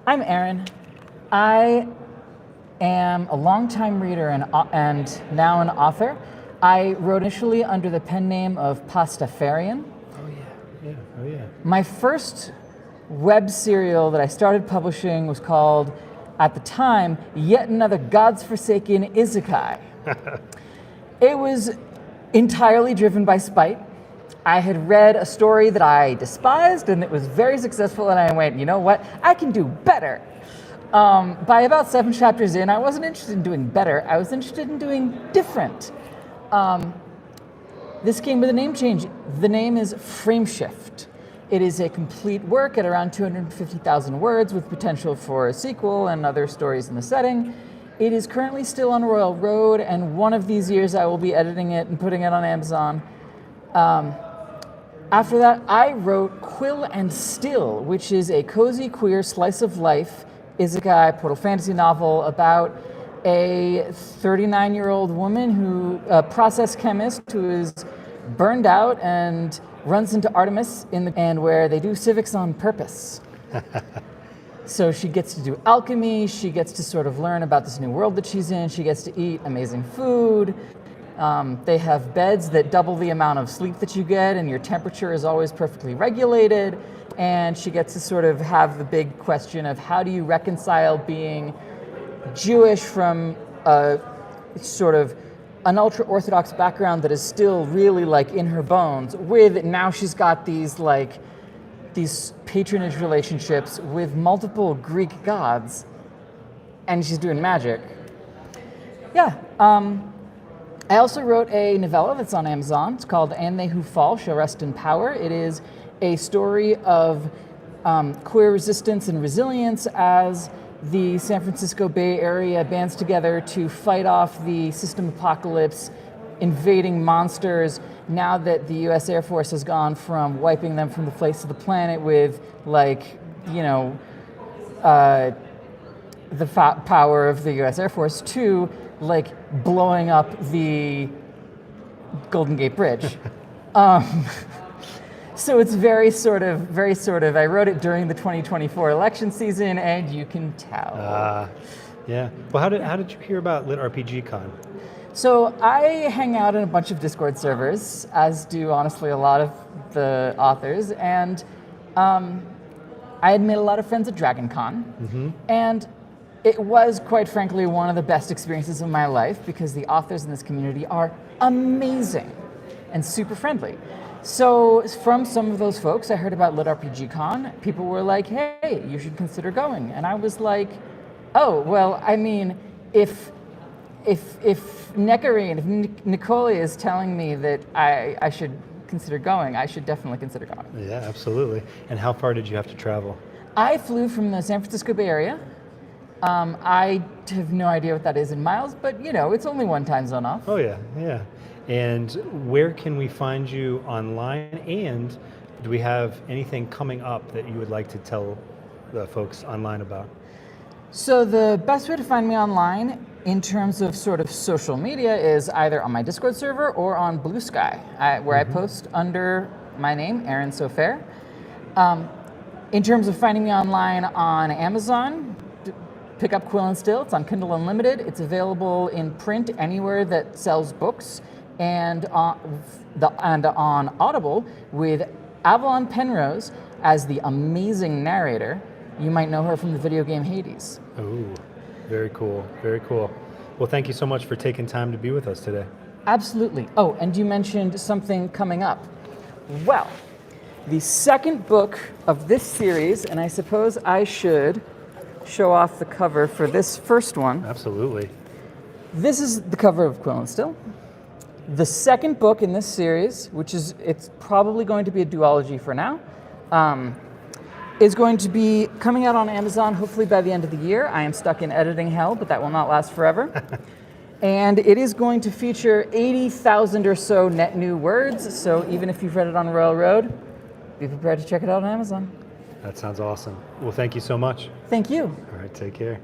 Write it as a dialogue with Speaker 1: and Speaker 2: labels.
Speaker 1: I'm Aaron. I am a longtime reader and now an author. I wrote initially under the pen name of Pastafarian.
Speaker 2: Oh yeah.
Speaker 1: My first web serial that I started publishing was called, at the time, Yet Another God's Forsaken Isekai. It was entirely driven by spite. I had read a story that I despised and it was very successful, and I went, you know what, I can do better. By about 7 chapters in, I wasn't interested in doing better, I was interested in doing different. This came with a name change. The name is Frameshift. It is a complete work at around 250,000 words with potential for a sequel and other stories in the setting. It is currently still on Royal Road, and one of these years I will be editing it and putting it on Amazon. After that, I wrote Quill and Still, which is a cozy queer slice of life isekai portal fantasy novel about a 39-year-old woman who, a process chemist who is burned out and runs into Artemis and where they do civics on purpose. So she gets to do alchemy, she gets to sort of learn about this new world that she's in, she gets to eat amazing food. They have beds that double the amount of sleep that you get, and your temperature is always perfectly regulated. And she gets to sort of have the big question of how do you reconcile being Jewish from a sort of an ultra-Orthodox background that is still really like in her bones, with now she's got these patronage relationships with multiple Greek gods, and she's doing magic. Yeah. I also wrote a novella that's on Amazon. It's called And They Who Fall Shall Rest in Power. It is a story of queer resistance and resilience as the San Francisco Bay Area bands together to fight off the system apocalypse, invading monsters, now that the US Air Force has gone from wiping them from the face of the planet with, the power of the US Air Force to, blowing up the Golden Gate Bridge. So it's very sort of, I wrote it during the 2024 election season, and you can tell.
Speaker 2: Yeah. Well, how did you hear about LitRPG Con?
Speaker 1: So I hang out in a bunch of Discord servers, as do honestly a lot of the authors, and I had made a lot of friends at Dragon Con, and it was, quite frankly, one of the best experiences of my life because the authors in this community are amazing and super friendly. So from some of those folks, I heard about LitRPG Con. People were like, hey, you should consider going. And I was like, oh, well, I mean, if Nekarine, if Nicole is telling me that I should consider going, I should definitely consider going.
Speaker 2: Yeah, absolutely. And how far did you have to travel?
Speaker 1: I flew from the San Francisco Bay Area. I have no idea what that is in miles, but it's only one time zone off.
Speaker 2: Oh yeah. And where can we find you online? And do we have anything coming up that you would like to tell the folks online about? So the best way to find me online in terms of sort of social media is either on my Discord server or on Blue Sky, where I post under my name, Aaron Sofair. In terms of finding me online on Amazon, pick up Quill and Still. It's on Kindle Unlimited. It's available in print anywhere that sells books, and on Audible with Avalon Penrose as the amazing narrator. You might know her from the video game Hades. Oh, very cool, very cool. Well, thank you so much for taking time to be with us today.
Speaker 1: Absolutely. Oh, and you mentioned something coming up. Well, the second book of this series, and I suppose I should show off the cover for this first one.
Speaker 2: Absolutely.
Speaker 1: This is the cover of Quill and Still. The second book in this series, it's probably going to be a duology for now, is going to be coming out on Amazon hopefully by the end of the year. I am stuck in editing hell, but that will not last forever. And it is going to feature 80,000 or so net new words, so even if you've read it on Royal Road, be prepared to check it out on Amazon.
Speaker 2: That sounds awesome. Well, thank you so much.
Speaker 1: Thank you.
Speaker 2: All right, take care.